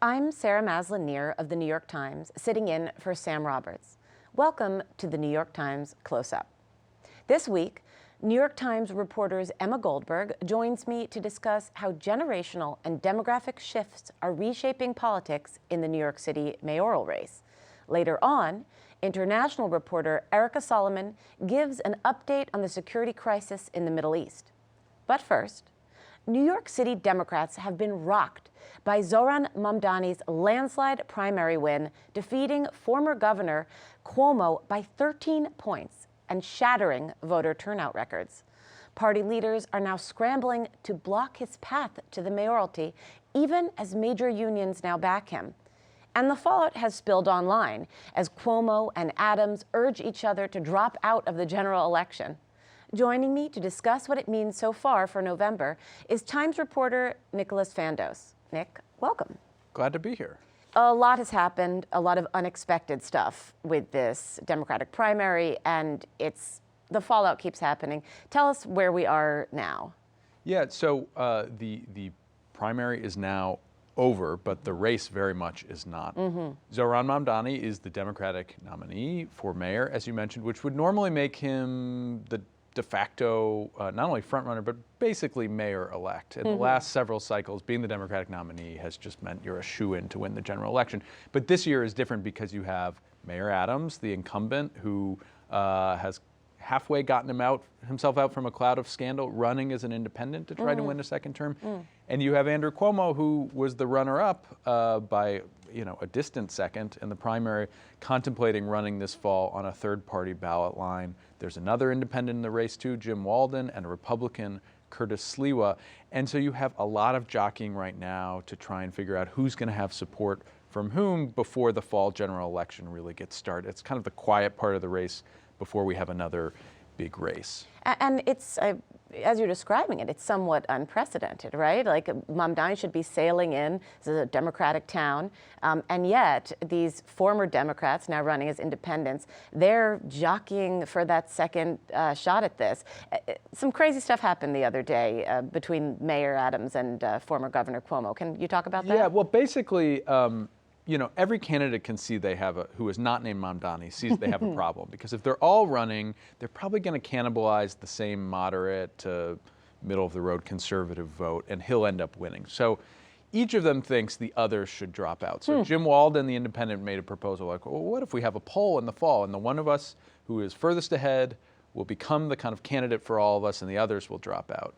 I'm Sarah Maslin Nir of the New York Times, sitting in for Sam Roberts. Welcome to the New York Times Close-Up. This week, New York Times reporters Emma Goldberg joins me to discuss how generational and demographic shifts are reshaping politics in the New York City mayoral race. Later on, international reporter Erica Solomon gives an update on the security crisis in the Middle East. But first, New York City Democrats have been rocked by Zoran Mamdani's landslide primary win, defeating former Governor Cuomo by 13 points and shattering voter turnout records. Party leaders are now scrambling to block his path to the mayoralty, even as major unions now back him. And the fallout has spilled online as Cuomo and Adams urge each other to drop out of the general election. Joining me to discuss what it means so far for November is Times reporter Nicholas Fandos. Nick, welcome. Glad to be here. A lot has happened, a lot of unexpected stuff with this Democratic primary, and the fallout keeps happening. Tell us where we are now. Yeah, so the primary is now over, but the race very much is not. Zoran Mamdani is the Democratic nominee for mayor, as you mentioned, which would normally make him the de facto, not only frontrunner, but basically mayor-elect. In the last several cycles, being the Democratic nominee has just meant you're a shoo-in to win the general election. But this year is different because you have Mayor Adams, the incumbent, who has halfway gotten himself out from a cloud of scandal, running as an independent to try to win a second term. And you have Andrew Cuomo, who was the runner-up by a distant second in the primary, contemplating running this fall on a third-party ballot line. There's another independent in the race too, Jim Walden, and a Republican, Curtis Sliwa. And so you have a lot of jockeying right now to try and figure out who's going to have support from whom before the fall general election really gets started. It's kind of the quiet part of the race before we have another big race. And it's, as you're describing it, it's somewhat unprecedented, right? Like Mamdani should be sailing in. This is a Democratic town. And yet these former Democrats now running as independents, they're jockeying for that second shot at this. Some crazy stuff happened the other day between Mayor Adams and former Governor Cuomo. Can you talk about that? Yeah, well, basically, every candidate can see who is not named Mamdani sees they have a problem, because if they're all running, they're probably going to cannibalize the same moderate to middle of the road conservative vote, and he'll end up winning. So each of them thinks the others should drop out. So Jim Walden, the independent, made a proposal like, well, what if we have a poll in the fall, and the one of us who is furthest ahead will become the kind of candidate for all of us, and the others will drop out.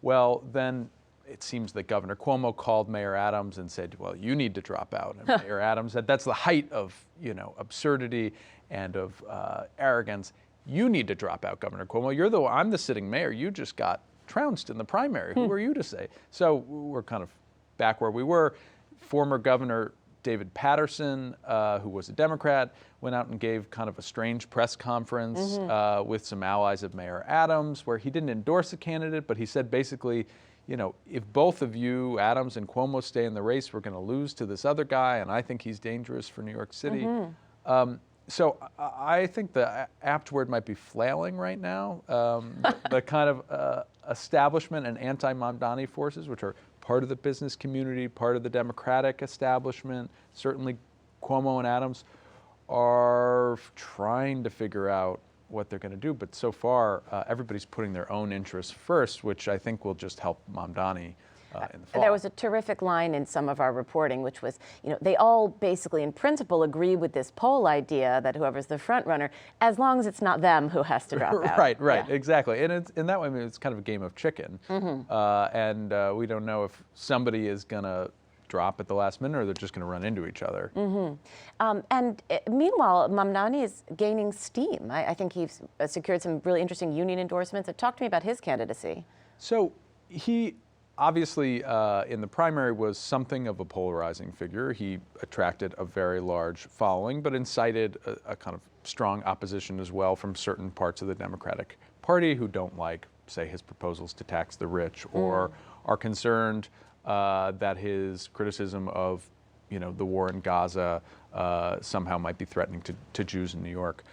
Well, then it seems that Governor Cuomo called Mayor Adams and said, well, you need to drop out. And Mayor Adams said, that's the height of, absurdity and of arrogance. You need to drop out, Governor Cuomo. I'm the sitting mayor. You just got trounced in the primary. Who are you to say? So we're kind of back where we were. Former Governor David Paterson, who was a Democrat, went out and gave kind of a strange press conference with some allies of Mayor Adams, where he didn't endorse a candidate, but he said basically, if both of you, Adams and Cuomo, stay in the race, we're going to lose to this other guy, and I think he's dangerous for New York City. So I think the apt word might be flailing right now. The kind of establishment and anti-Mamdani forces, which are part of the business community, part of the Democratic establishment, certainly Cuomo and Adams, are trying to figure out what they're going to do. But so far, everybody's putting their own interests first, which I think will just help Mamdani in the fall. There was a terrific line in some of our reporting, which was, they all basically in principle agree with this poll idea that whoever's the front runner, as long as it's not them who has to drop out. Right, Yeah. exactly. And it's, in that way, it's kind of a game of chicken. And we don't know if somebody is going to drop at the last minute or they're just going to run into each other. Meanwhile, Mamdani is gaining steam. I think he's secured some really interesting union endorsements. Talk to me about his candidacy. So he obviously in the primary was something of a polarizing figure. He attracted a very large following, but incited a kind of strong opposition as well from certain parts of the Democratic Party who don't like, say, his proposals to tax the rich or are concerned that his criticism of, the war in Gaza somehow might be threatening to Jews in New York.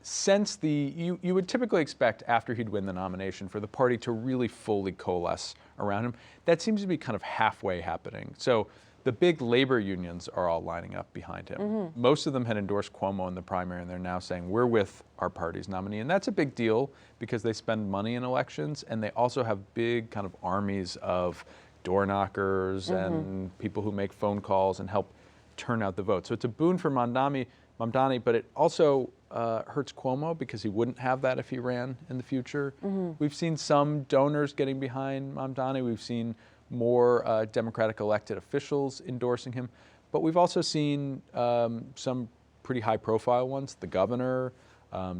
Since you would typically expect after he'd win the nomination for the party to really fully coalesce around him. That seems to be kind of halfway happening. So the big labor unions are all lining up behind him. Most of them had endorsed Cuomo in the primary, and they're now saying, we're with our party's nominee. And that's a big deal because they spend money in elections, and they also have big kind of armies of door knockers and people who make phone calls and help turn out the vote. So it's a boon for Mamdani, but it also hurts Cuomo because he wouldn't have that if he ran in the future. We've seen some donors getting behind Mamdani. We've seen more Democratic elected officials endorsing him. But we've also seen some pretty high-profile ones, the governor,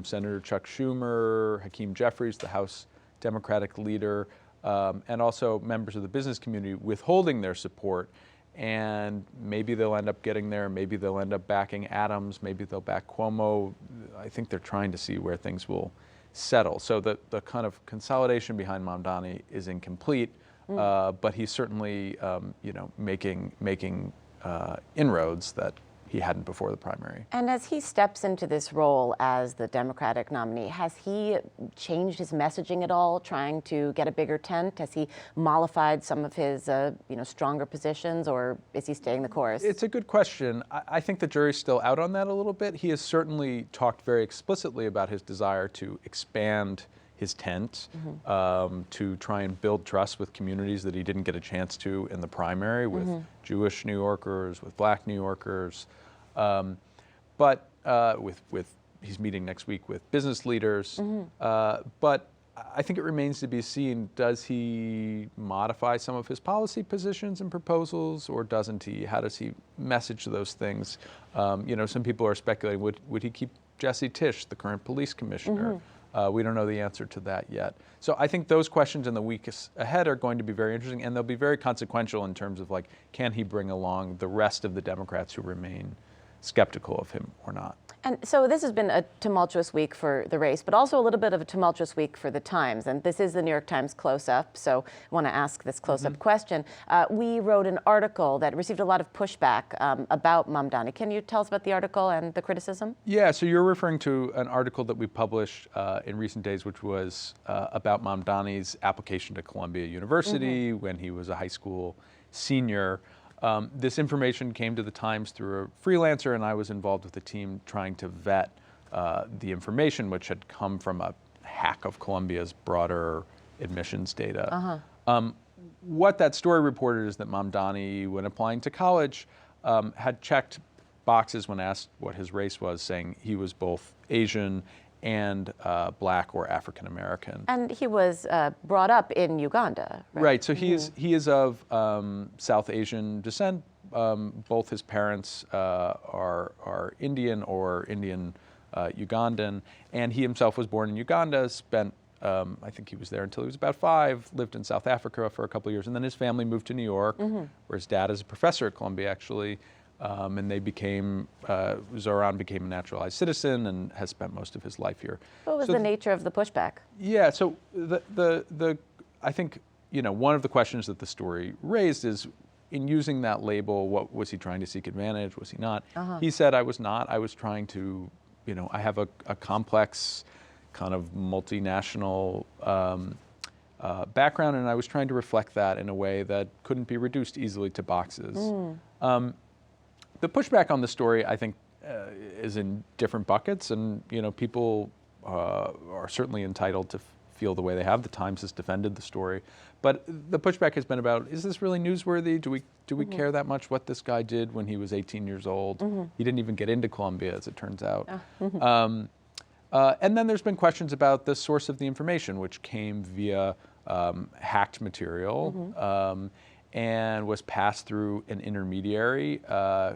Senator Chuck Schumer, Hakeem Jeffries, the House Democratic leader, and also members of the business community withholding their support. And maybe they'll end up getting there, maybe they'll end up backing Adams, maybe they'll back Cuomo. I think they're trying to see where things will settle. So the kind of consolidation behind Mamdani is incomplete. But he's certainly, making inroads that he hadn't before the primary. And as he steps into this role as the Democratic nominee, has he changed his messaging at all, trying to get a bigger tent? Has he mollified some of his, stronger positions, or is he staying the course? It's a good question. I think the jury's still out on that a little bit. He has certainly talked very explicitly about his desire to expand his tent, to try and build trust with communities that he didn't get a chance to in the primary, with Jewish New Yorkers, with Black New Yorkers. But he's meeting next week with business leaders. But I think it remains to be seen, does he modify some of his policy positions and proposals, or doesn't he? How does he message those things? Some people are speculating, would he keep Jesse Tisch, the current police commissioner? We don't know the answer to that yet. So I think those questions in the weeks ahead are going to be very interesting, and they'll be very consequential in terms of, like, can he bring along the rest of the Democrats who remain skeptical of him or not? And so this has been a tumultuous week for the race, but also a little bit of a tumultuous week for the Times. And this is the New York Times close-up, so I want to ask this close-up question. We wrote an article that received a lot of pushback about Mamdani. Can you tell us about the article and the criticism? Yeah, so you're referring to an article that we published in recent days, which was about Mamdani's application to Columbia University when he was a high school senior. This information came to the Times through a freelancer, and I was involved with the team trying to vet the information, which had come from a hack of Columbia's broader admissions data. What that story reported is that Mamdani, when applying to college, had checked boxes when asked what his race was, saying he was both Asian and Black or African American. And he was brought up in Uganda, right? Right, so he is of South Asian descent. Both his parents are Indian or Indian Ugandan, and he himself was born in Uganda, spent, I think he was there until he was about 5, lived in South Africa for a couple of years, and then his family moved to New York, where his dad is a professor at Columbia, actually. And they became, Zoran became a naturalized citizen and has spent most of his life here. What was the nature of the pushback? Yeah, so I think, one of the questions that the story raised is, in using that label, what was he trying to seek advantage? Was he not? He said, I was not. I was trying to, I have a complex kind of multinational background, and I was trying to reflect that in a way that couldn't be reduced easily to boxes. The pushback on the story, I think, is in different buckets, and people are certainly entitled to feel the way they have. The Times has defended the story, but the pushback has been about: is this really newsworthy? Do we care that much what this guy did when he was 18 years old? He didn't even get into Columbia, as it turns out. And then there's been questions about the source of the information, which came via hacked material. And was passed through an intermediary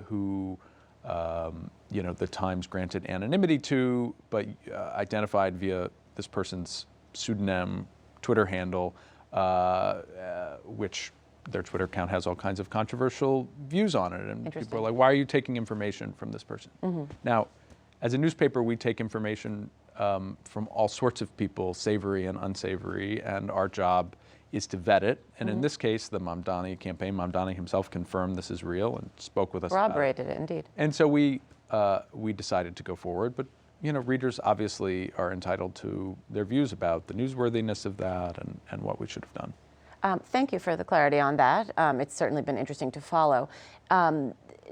who, the Times granted anonymity to, but identified via this person's pseudonym Twitter handle, which their Twitter account has all kinds of controversial views on it. And people are like, why are you taking information from this person? Now, as a newspaper, we take information from all sorts of people, savory and unsavory, and our job is to vet it. And in this case, the Mamdani campaign, Mamdani himself confirmed this is real and spoke with us about it. Corroborated it, indeed. And so we decided to go forward. But readers obviously are entitled to their views about the newsworthiness of that and what we should have done. Thank you for the clarity on that. It's certainly been interesting to follow.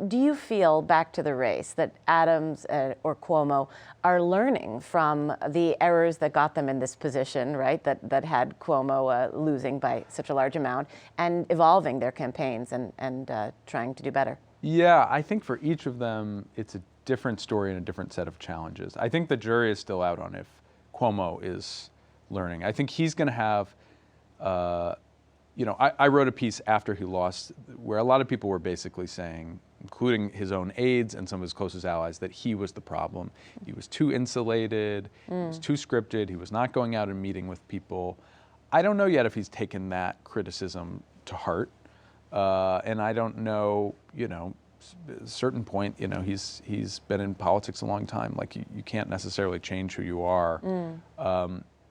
Do you feel, back to the race, that Adams or Cuomo are learning from the errors that got them in this position, right, that had Cuomo losing by such a large amount, and evolving their campaigns and trying to do better? Yeah, I think for each of them, it's a different story and a different set of challenges. I think the jury is still out on if Cuomo is learning. I think he's going to have, I wrote a piece after he lost where a lot of people were basically saying, including his own aides and some of his closest allies, that he was the problem. He was too insulated, he was too scripted, he was not going out and meeting with people. I don't know yet if he's taken that criticism to heart. And I don't know, at a certain point, he's been in politics a long time. Like, you can't necessarily change who you are.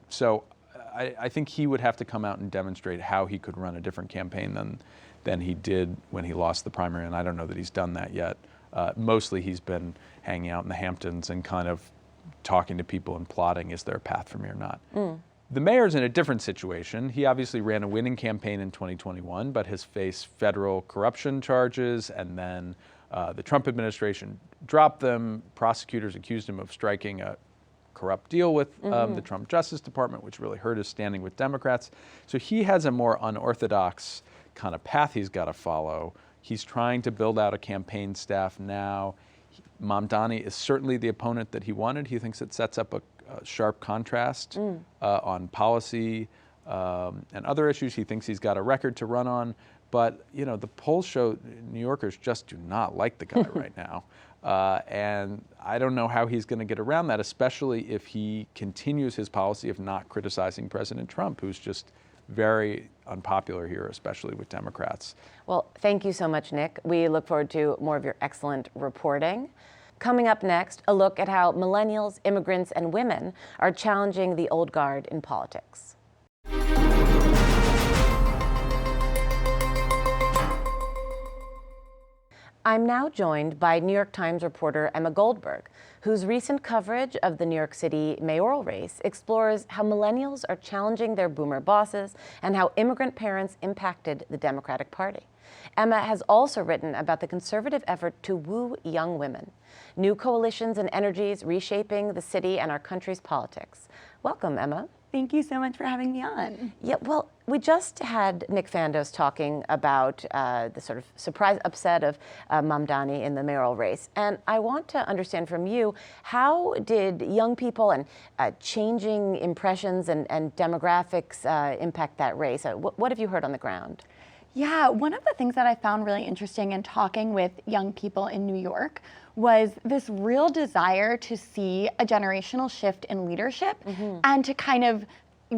So I think he would have to come out and demonstrate how he could run a different campaign than he did when he lost the primary, and I don't know that he's done that yet. Mostly he's been hanging out in the Hamptons and kind of talking to people and plotting, is there a path for me or not? The mayor's in a different situation. He obviously ran a winning campaign in 2021, but has faced federal corruption charges, and then the Trump administration dropped them. Prosecutors accused him of striking a corrupt deal with the Trump Justice Department, which really hurt his standing with Democrats. So he has a more unorthodox kind of path he's got to follow. He's trying to build out a campaign staff now. Mamdani is certainly the opponent that he wanted. He thinks it sets up a sharp contrast on policy and other issues. He thinks he's got a record to run on. But, the polls show New Yorkers just do not like the guy right now. And I don't know how he's going to get around that, especially if he continues his policy of not criticizing President Trump, who's just very unpopular here, especially with Democrats. Well, thank you so much, Nick. We look forward to more of your excellent reporting. Coming up next, a look at how millennials, immigrants, and women are challenging the old guard in politics. I'm now joined by New York Times reporter Emma Goldberg, whose recent coverage of the New York City mayoral race explores how millennials are challenging their boomer bosses and how immigrant parents impacted the Democratic Party. Emma has also written about the conservative effort to woo young women, new coalitions and energies reshaping the city and our country's politics. Welcome, Emma. Thank you so much for having me on. Yeah, well, we just had Nick Fandos talking about the sort of surprise upset of Mamdani in the mayoral race. And I want to understand from you, how did young people and changing impressions and demographics impact that race? What have you heard on the ground? Yeah, one of the things that I found really interesting in talking with young people in New York was this real desire to see a generational shift in leadership and to kind of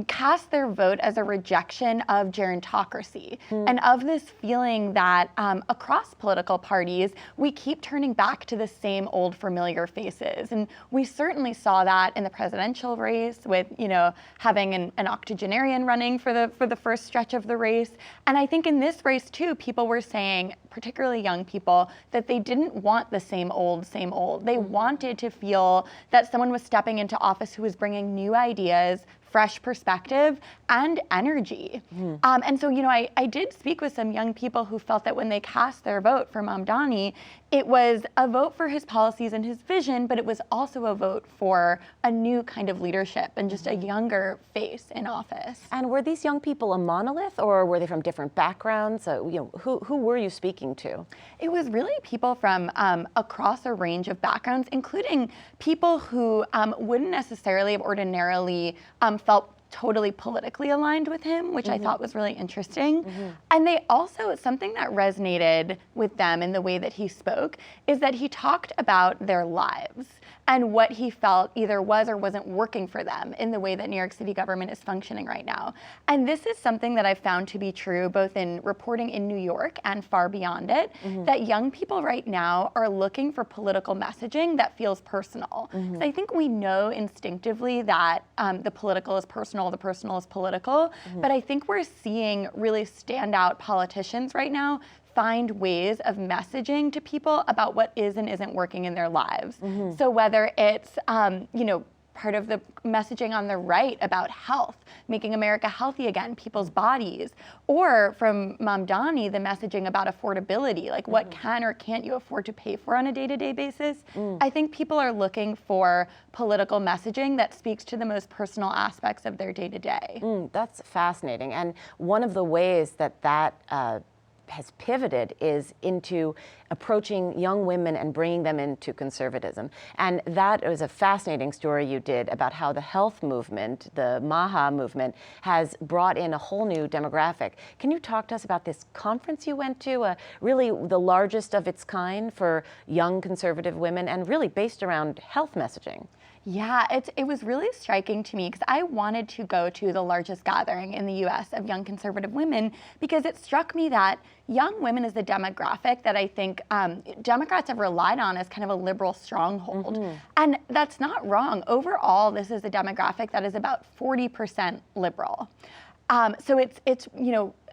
cast their vote as a rejection of gerontocracy and of this feeling that across political parties, we keep turning back to the same old familiar faces. And we certainly saw that in the presidential race with, having an octogenarian running for the first stretch of the race. And I think in this race too, people were saying, particularly young people, that they didn't want the same old, same old. They wanted to feel that someone was stepping into office who was bringing new ideas, fresh perspective, and energy. And so, I did speak with some young people who felt that when they cast their vote for Mamdani, it was a vote for his policies and his vision, but it was also a vote for a new kind of leadership and just a younger face in office. And were these young people a monolith, or were they from different backgrounds? Who were you speaking to? It was really people from across a range of backgrounds, including people who wouldn't necessarily have ordinarily felt totally politically aligned with him, which I thought was really interesting. And they also, something that resonated with them in the way that he spoke is that he talked about their lives and what he felt either was or wasn't working for them in the way that New York City government is functioning right now. And this is something that I've found to be true both in reporting in New York and far beyond it, that young people right now are looking for political messaging that feels personal. So I think we know instinctively that the political is personal, the personal is political, but I think we're seeing really standout politicians right now find ways of messaging to people about what is and isn't working in their lives. So whether it's, part of the messaging on the right about health, making America healthy again, people's bodies. Or from Mamdani, the messaging about affordability, like what can or can't you afford to pay for on a day-to-day basis. I think people are looking for political messaging that speaks to the most personal aspects of their day-to-day. That's fascinating. And one of the ways that has pivoted is into approaching young women and bringing them into conservatism. And that was a fascinating story you did about how the health movement, the MAHA movement, has brought in a whole new demographic. Can you talk to us about this conference you went to, really the largest of its kind for young conservative women and really based around health messaging? Yeah, it was really striking to me because I wanted to go to the largest gathering in the US of young conservative women because it struck me that young women is a demographic that I think Democrats have relied on as kind of a liberal stronghold. And that's not wrong. Overall, this is a demographic that is about 40% liberal. So it's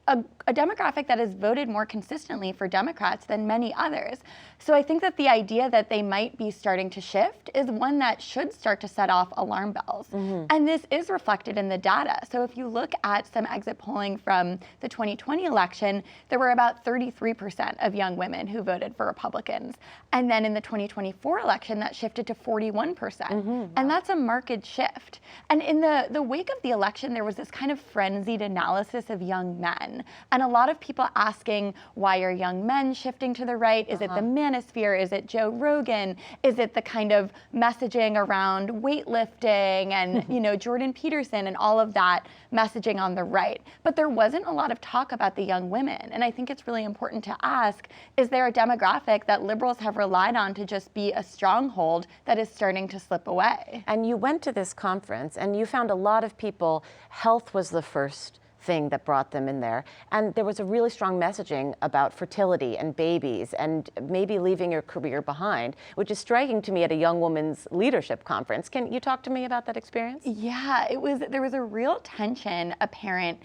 a demographic that has voted more consistently for Democrats than many others. So I think that the idea that they might be starting to shift is one that should start to set off alarm bells. And this is reflected in the data. So if you look at some exit polling from the 2020 election, there were about 33% of young women who voted for Republicans. And then in the 2024 election, that shifted to 41%. And that's a marked shift. And in the wake of the election, there was this kind of frenzied analysis of young men. And a lot of people asking, why are young men shifting to the right? Is it the manosphere? Is it Joe Rogan? Is it the kind of messaging around weightlifting and Jordan Peterson and all of that messaging on the right? But there wasn't a lot of talk about the young women. And I think it's really important to ask, is there a demographic that liberals have relied on to just be a stronghold that is starting to slip away? And you went to this conference and you found a lot of people, health was the first thing that brought them in there. And there was a really strong messaging about fertility and babies and maybe leaving your career behind, which is striking to me at a young woman's leadership conference. Can you talk to me about that experience? Yeah, there was a real tension apparent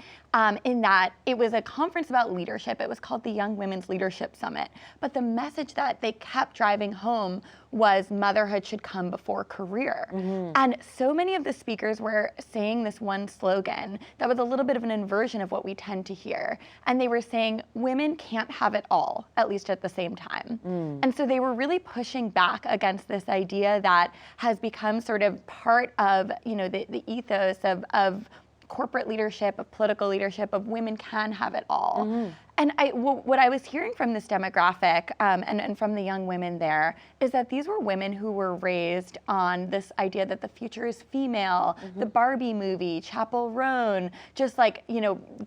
in that it was a conference about leadership. It was called the Young Women's Leadership Summit. But the message that they kept driving home was motherhood should come before career. And so many of the speakers were saying this one slogan that was a little bit of an inversion of what we tend to hear. And they were saying women can't have it all, at least at the same time. And so they were really pushing back against this idea that has become sort of part of the ethos of corporate leadership, of political leadership, of women can have it all. And what I was hearing from this demographic and from the young women there is that these were women who were raised on this idea that the future is female, the Barbie movie, Chappell Roan, just like,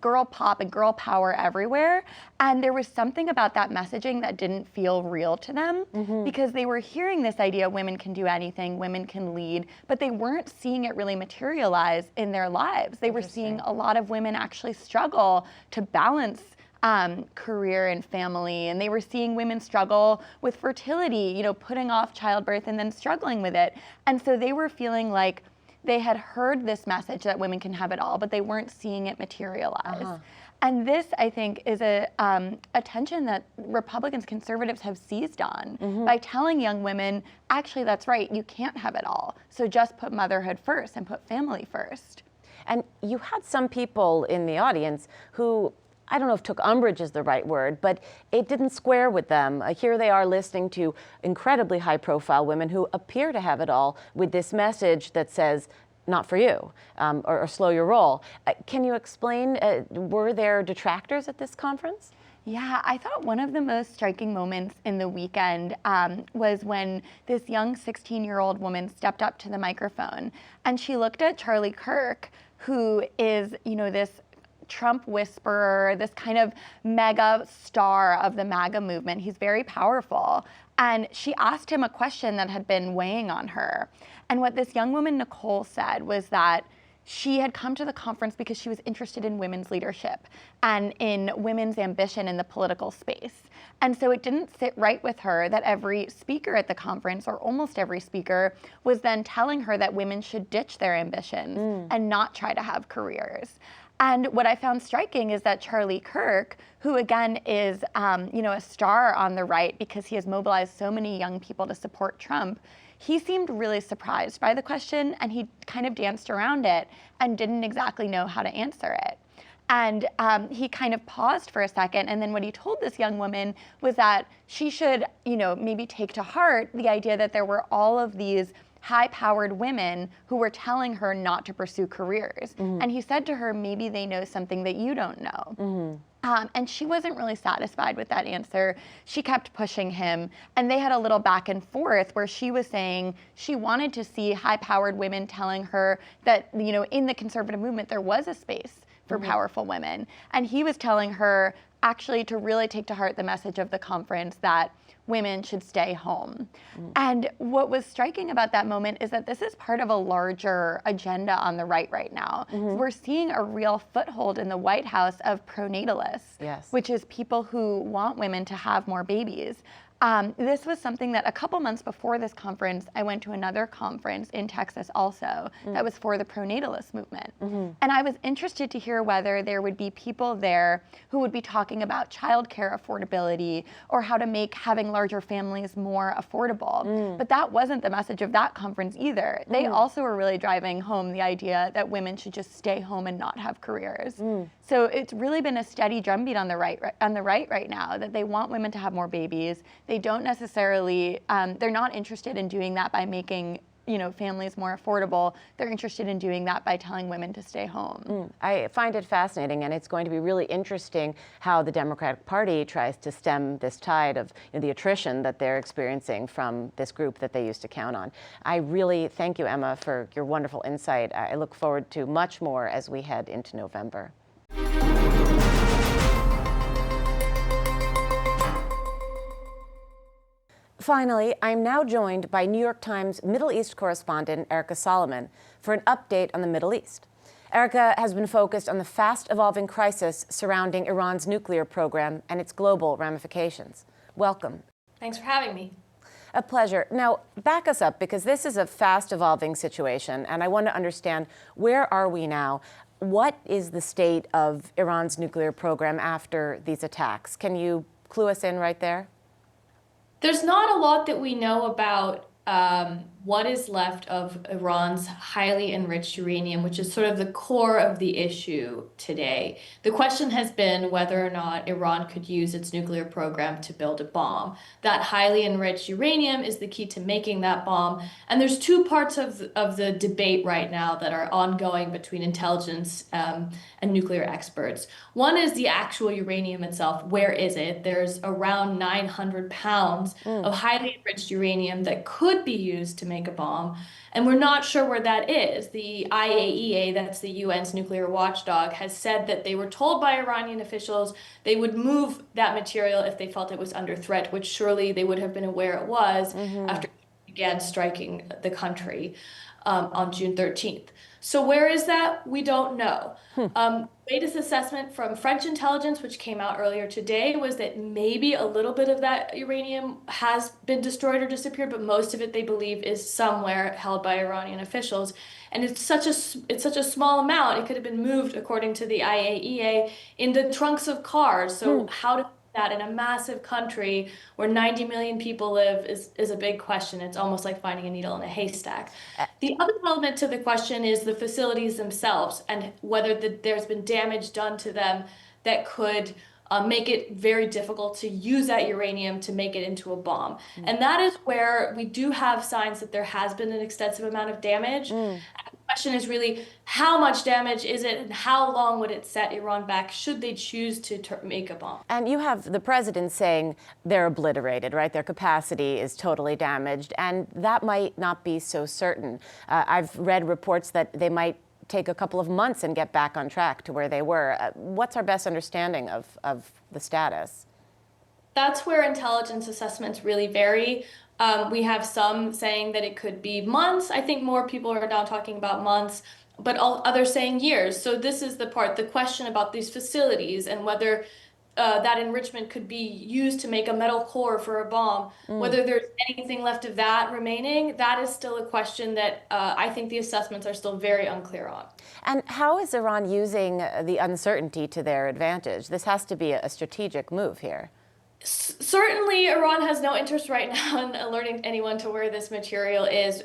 girl pop and girl power everywhere. And there was something about that messaging that didn't feel real to them because they were hearing this idea women can do anything, women can lead, but they weren't seeing it really materialize in their lives. They were seeing a lot of women actually struggle to balance career and family, and they were seeing women struggle with fertility, putting off childbirth and then struggling with it. And so they were feeling like they had heard this message that women can have it all, but they weren't seeing it materialize. And this, I think, is a tension that Republicans, conservatives have seized on by telling young women, actually, that's right, you can't have it all. So just put motherhood first and put family first. And you had some people in the audience who, I don't know if took umbrage is the right word, but it didn't square with them. Here they are listening to incredibly high-profile women who appear to have it all with this message that says, not for you, or slow your roll. Can you explain, were there detractors at this conference? Yeah, I thought one of the most striking moments in the weekend was when this young 16-year-old woman stepped up to the microphone and she looked at Charlie Kirk, who is, this Trump whisperer, this kind of mega star of the MAGA movement. He's very powerful. And she asked him a question that had been weighing on her. And what this young woman, Nicole, said was that she had come to the conference because she was interested in women's leadership and in women's ambition in the political space. And so it didn't sit right with her that every speaker at the conference, or almost every speaker, was then telling her that women should ditch their ambitions and not try to have careers. And what I found striking is that Charlie Kirk, who again is, a star on the right because he has mobilized so many young people to support Trump, he seemed really surprised by the question, and he kind of danced around it and didn't exactly know how to answer it. And he kind of paused for a second, and then what he told this young woman was that she should, maybe take to heart the idea that there were all of these high-powered women who were telling her not to pursue careers. And he said to her, maybe they know something that you don't know. And she wasn't really satisfied with that answer. She kept pushing him, and they had a little back and forth where she was saying she wanted to see high-powered women telling her that, in the conservative movement, there was a space for powerful women. And he was telling her actually to really take to heart the message of the conference that women should stay home. And what was striking about that moment is that this is part of a larger agenda on the right now. We're seeing a real foothold in the White House of pro-natalists, which is people who want women to have more babies. This was something that a couple months before this conference, I went to another conference in Texas also that was for the pro-natalist movement. And I was interested to hear whether there would be people there who would be talking about childcare affordability or how to make having larger families more affordable. But that wasn't the message of that conference either. They also were really driving home the idea that women should just stay home and not have careers. So it's really been a steady drumbeat on the right now that they want women to have more babies. They don't necessarily, they're not interested in doing that by making families more affordable. They're interested in doing that by telling women to stay home. I find it fascinating, and it's going to be really interesting how the Democratic Party tries to stem this tide of the attrition that they're experiencing from this group that they used to count on. I really thank you, Emma, for your wonderful insight. I look forward to much more as we head into November. Finally, I'm now joined by New York Times Middle East correspondent Erica Solomon for an update on the Middle East. Erica has been focused on the fast-evolving crisis surrounding Iran's nuclear program and its global ramifications. Welcome. Thanks for having me. A pleasure. Now, back us up, because this is a fast-evolving situation, and I want to understand, where are we now? What is the state of Iran's nuclear program after these attacks? Can you clue us in right there? There's not a lot that we know about what is left of Iran's highly enriched uranium, which is sort of the core of the issue today. The question has been whether or not Iran could use its nuclear program to build a bomb. That highly enriched uranium is the key to making that bomb. And there's two parts of the debate right now that are ongoing between intelligence and nuclear experts. One is the actual uranium itself. Where is it? There's around 900 pounds of highly enriched uranium that could be used to make a bomb, and we're not sure where that is. The IAEA, that's the UN's nuclear watchdog, has said that they were told by Iranian officials they would move that material if they felt it was under threat, which surely they would have been aware it was after it began striking the country on June 13th. So where is that? We don't know. Latest assessment from French intelligence, which came out earlier today, was that maybe a little bit of that uranium has been destroyed or disappeared, but most of it, they believe, is somewhere held by Iranian officials. And it's such a small amount, it could have been moved, according to the IAEA, in the trunks of cars. So how to that in a massive country where 90 million people live is a big question. It's almost like finding a needle in a haystack. The other element to the question is the facilities themselves and whether there's been damage done to them that could make it very difficult to use that uranium to make it into a bomb. And that is where we do have signs that there has been an extensive amount of damage. And the question is really, how much damage is it and how long would it set Iran back should they choose to make a bomb? And you have the president saying they're obliterated, right? Their capacity is totally damaged, and that might not be so certain. I've read reports that they might take a couple of months and get back on track to where they were. What's our best understanding of the status? That's where intelligence assessments really vary. We have some saying that it could be months. I think more people are now talking about months, but others saying years. So this is the part, the question about these facilities and whether that enrichment could be used to make a metal core for a bomb. Whether there's anything left of that remaining, that is still a question that I think the assessments are still very unclear on. And how is Iran using the uncertainty to their advantage? This has to be a strategic move here. Certainly, Iran has no interest right now in alerting anyone to where this material is.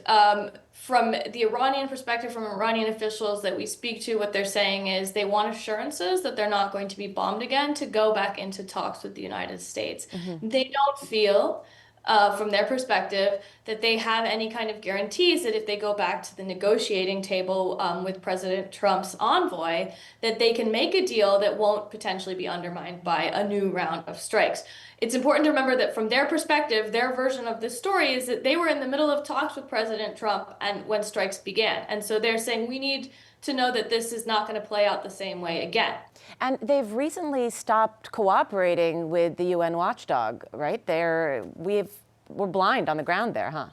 From the Iranian perspective, from Iranian officials that we speak to, what they're saying is they want assurances that they're not going to be bombed again to go back into talks with the United States. They don't feel, from their perspective, that they have any kind of guarantees that if they go back to the negotiating table with President Trump's envoy, that they can make a deal that won't potentially be undermined by a new round of strikes. It's important to remember that from their perspective, their version of this story is that they were in the middle of talks with President Trump and when strikes began. And so they're saying we need to know that this is not going to play out the same way again. And they've recently stopped cooperating with the UN watchdog, right? We're blind on the ground there, huh?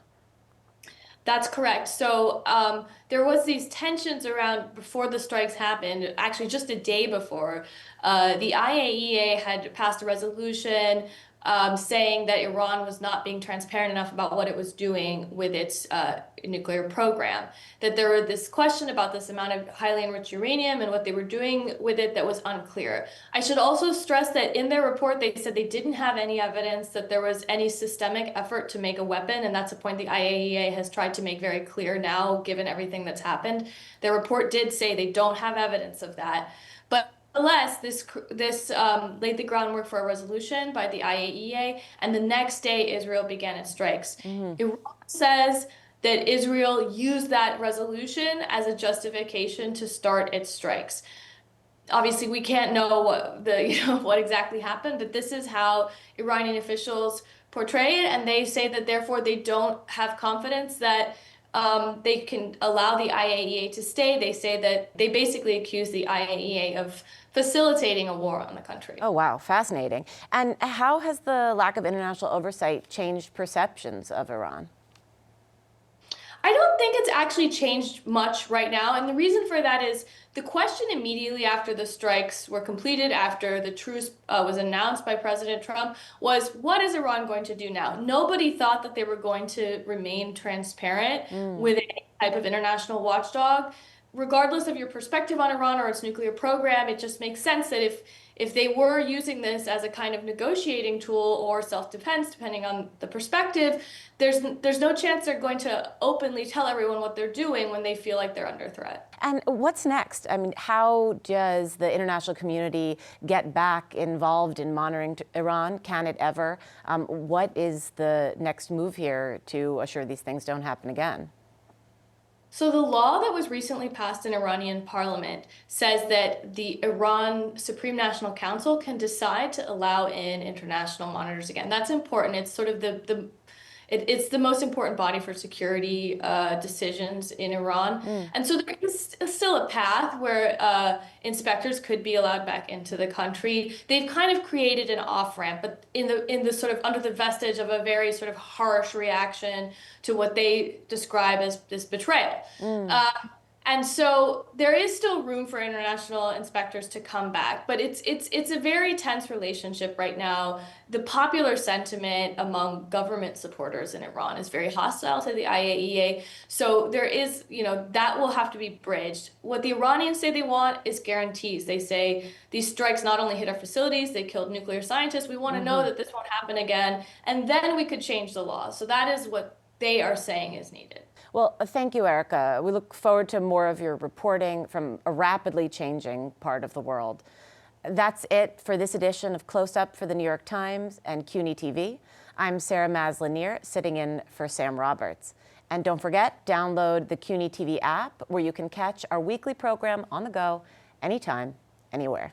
That's correct. So there was these tensions around before the strikes happened, actually just a day before. The IAEA had passed a resolution saying that Iran was not being transparent enough about what it was doing with its nuclear program, that there was this question about this amount of highly enriched uranium and what they were doing with it that was unclear. I should also stress that in their report, they said they didn't have any evidence that there was any systemic effort to make a weapon, and that's a point the IAEA has tried to make very clear now, given everything that's happened. Their report did say they don't have evidence of that. But nonetheless, this laid the groundwork for a resolution by the IAEA, and the next day Israel began its strikes. Iran says that Israel used that resolution as a justification to start its strikes. Obviously, we can't know what exactly happened, but this is how Iranian officials portray it, and they say that therefore they don't have confidence that they can allow the IAEA to stay. They say that they basically accuse the IAEA of facilitating a war on the country. Oh, wow, fascinating. And how has the lack of international oversight changed perceptions of Iran? I don't think it's actually changed much right now. And the reason for that is the question immediately after the strikes were completed, after the truce was announced by President Trump, was what is Iran going to do now? Nobody thought that they were going to remain transparent with any type of international watchdog. Regardless of your perspective on Iran or its nuclear program, it just makes sense that if they were using this as a kind of negotiating tool or self-defense, depending on the perspective, there's no chance they're going to openly tell everyone what they're doing when they feel like they're under threat. And what's next? I mean, how does the international community get back involved in monitoring Iran? Can it ever? What is the next move here to assure these things don't happen again? So the law that was recently passed in Iranian parliament says that the Iran Supreme National Council can decide to allow in international monitors again. That's important. It's sort of it's the most important body for security decisions in Iran. And so there is still a path where inspectors could be allowed back into the country. They've kind of created an off-ramp, but in the sort of under the vestige of a very sort of harsh reaction to what they describe as this betrayal. And so there is still room for international inspectors to come back, but it's a very tense relationship right now. The popular sentiment among government supporters in Iran is very hostile to the IAEA. So there is, that will have to be bridged. What the Iranians say they want is guarantees. They say these strikes not only hit our facilities, they killed nuclear scientists. We want to know that this won't happen again, and then we could change the law. So that is what they are saying is needed. Well, thank you, Erica. We look forward to more of your reporting from a rapidly changing part of the world. That's it for this edition of Close Up for the New York Times and CUNY TV. I'm Sarah Maslin Nir, sitting in for Sam Roberts. And don't forget, download the CUNY TV app where you can catch our weekly program on the go, anytime, anywhere.